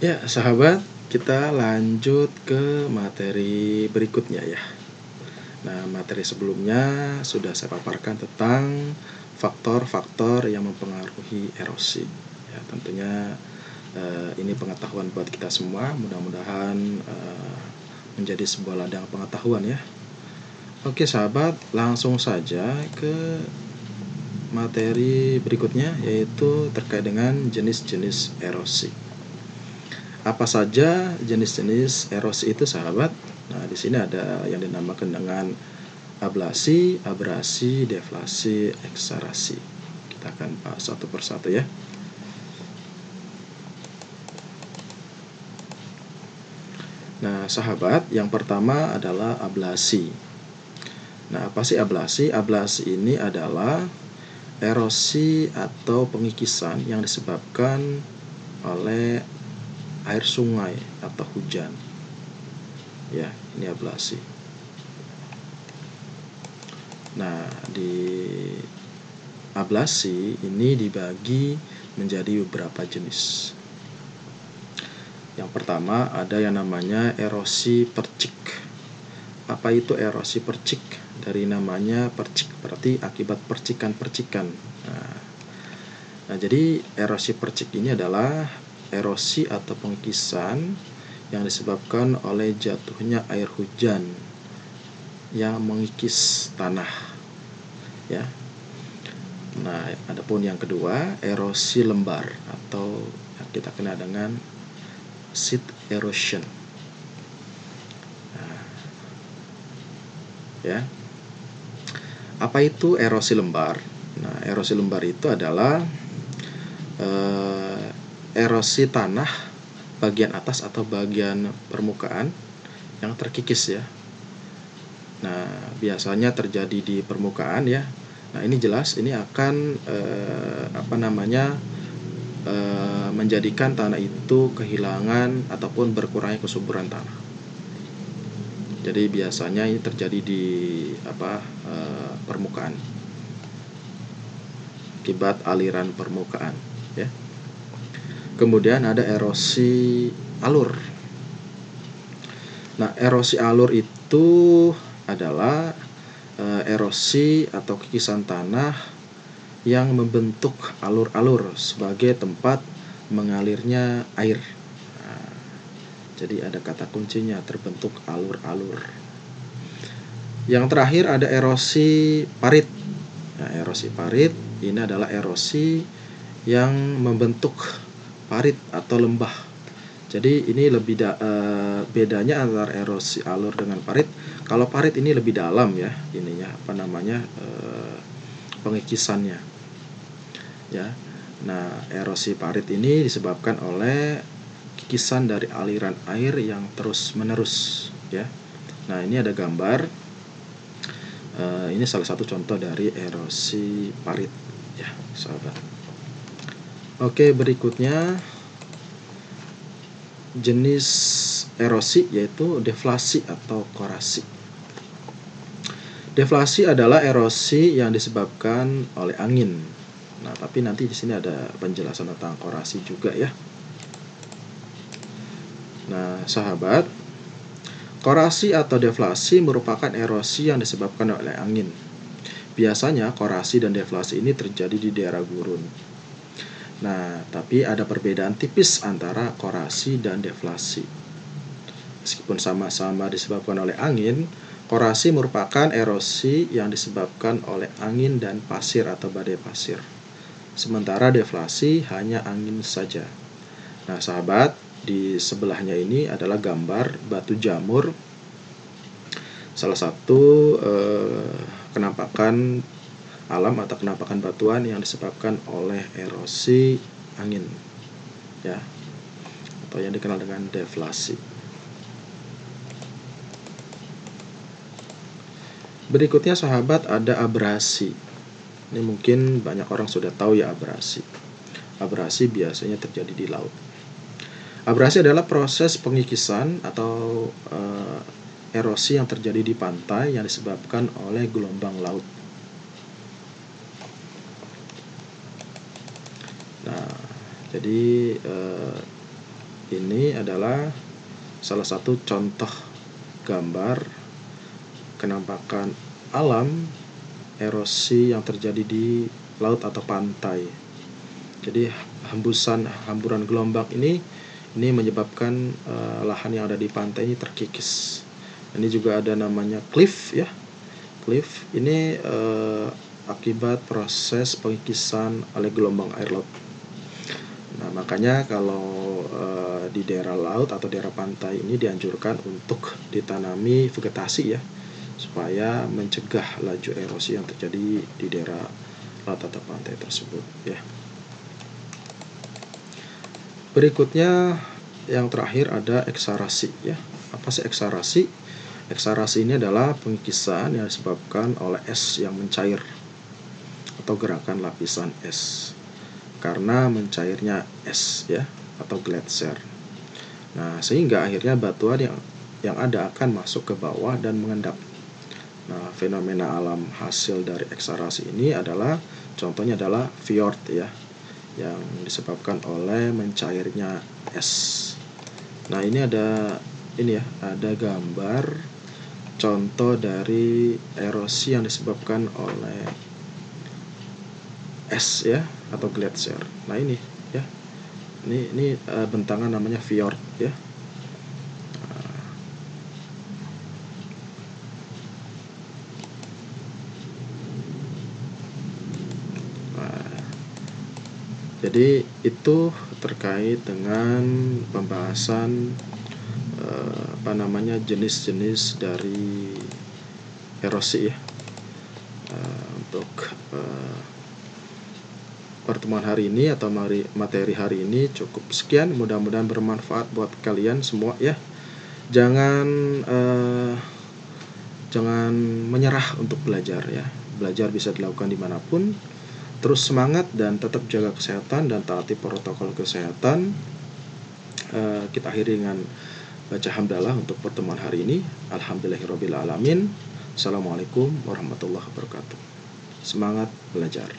Ya, sahabat, kita lanjut ke materi berikutnya ya. Nah, materi sebelumnya sudah saya paparkan tentang faktor-faktor yang mempengaruhi erosi. Ya, tentunya ini pengetahuan buat kita semua. Mudah-mudahan menjadi sebuah ladang pengetahuan ya. Oke, sahabat, langsung saja ke materi berikutnya, yaitu terkait dengan jenis-jenis erosi. Apa saja jenis-jenis erosi itu, sahabat? Nah, di sini ada yang dinamakan dengan ablasi, abrasi, deflasi, eksarasi. Kita akan bahas satu persatu ya. Nah, sahabat, yang pertama adalah ablasi. Nah, apa sih ablasi? Ablasi ini adalah erosi atau pengikisan yang disebabkan oleh air sungai atau hujan. Ya, ini ablasi. Nah, di ablasi ini dibagi menjadi beberapa jenis. Yang pertama ada yang namanya erosi percik. Apa itu erosi percik? Dari namanya percik berarti akibat percikan-percikan. Nah, jadi erosi percik ini adalah erosi atau pengikisan yang disebabkan oleh jatuhnya air hujan yang mengikis tanah. Ya. Nah, adapun yang kedua, erosi lembar atau yang kita kenal dengan sheet erosion. Nah, ya. Apa itu erosi lembar? Nah, erosi lembar itu adalah erosi tanah bagian atas atau bagian permukaan yang terkikis ya. Nah, biasanya terjadi di permukaan ya. Nah, ini jelas ini akan menjadikan tanah itu kehilangan ataupun berkurangnya kesuburan tanah. Jadi biasanya ini terjadi di permukaan akibat aliran permukaan ya. Kemudian ada erosi alur. Nah, erosi alur itu adalah erosi atau kikisan tanah yang membentuk alur-alur sebagai tempat mengalirnya air. Nah, jadi ada kata kuncinya, terbentuk alur-alur. Yang terakhir ada erosi parit. Nah, erosi parit ini adalah erosi yang membentuk parit atau lembah. Jadi ini lebih bedanya antara erosi alur dengan parit. Kalau parit ini lebih dalam ya, ininya pengikisannya. Ya. Nah, erosi parit ini disebabkan oleh kikisan dari aliran air yang terus-menerus ya. Nah, ini ada gambar. Ini salah satu contoh dari erosi parit ya, sahabat. Oke, berikutnya jenis erosi yaitu deflasi atau korasi. Deflasi adalah erosi yang disebabkan oleh angin. Nah, tapi nanti di sini ada penjelasan tentang korasi juga ya. Nah, sahabat, korasi atau deflasi merupakan erosi yang disebabkan oleh angin. Biasanya korasi dan deflasi ini terjadi di daerah gurun. Nah, tapi ada perbedaan tipis antara korasi dan deflasi. Meskipun sama-sama disebabkan oleh angin, korasi merupakan erosi yang disebabkan oleh angin dan pasir atau badai pasir. Sementara deflasi hanya angin saja. Nah, sahabat, di sebelahnya ini adalah gambar batu jamur. Salah satu kenampakan alam atau kenampakan batuan yang disebabkan oleh erosi angin ya, atau yang dikenal dengan deflasi. Berikutnya sahabat ada abrasi. Ini mungkin banyak orang sudah tahu ya abrasi. Abrasi biasanya terjadi di laut. Abrasi adalah proses pengikisan atau erosi yang terjadi di pantai yang disebabkan oleh gelombang laut. Nah, jadi ini adalah salah satu contoh gambar kenampakan alam erosi yang terjadi di laut atau pantai. Jadi hamburan gelombang ini menyebabkan lahan yang ada di pantai ini terkikis. Ini juga ada namanya cliff ya. Cliff ini akibat proses pengikisan oleh gelombang air laut. Nah, makanya kalau di daerah laut atau daerah pantai ini dianjurkan untuk ditanami vegetasi ya, supaya mencegah laju erosi yang terjadi di daerah laut atau pantai tersebut ya. Berikutnya yang terakhir ada eksarasi ya. Apa sih eksarasi? Eksarasi ini adalah pengikisan yang disebabkan oleh es yang mencair atau gerakan lapisan es karena mencairnya es ya, atau gletser. Nah, sehingga akhirnya batuan yang ada akan masuk ke bawah dan mengendap. Nah, fenomena alam hasil dari eksarasi ini adalah contohnya adalah fjord ya, yang disebabkan oleh mencairnya es. Nah, ini ada gambar contoh dari erosi yang disebabkan oleh es ya, atau gletser. Nah, ini ya. Ini bentangan namanya fjord ya. Jadi itu terkait dengan pembahasan jenis-jenis dari erosi ya. Untuk pertemuan hari ini atau materi hari ini cukup sekian. Mudah-mudahan bermanfaat buat kalian semua ya. Jangan menyerah untuk belajar ya. Belajar bisa dilakukan dimanapun. Terus semangat dan tetap jaga kesehatan dan taati protokol kesehatan. Kita akhiri dengan baca hamdalah untuk pertemuan hari ini. Alhamdulillahirabbil alamin. Assalamualaikum warahmatullahi wabarakatuh. Semangat belajar.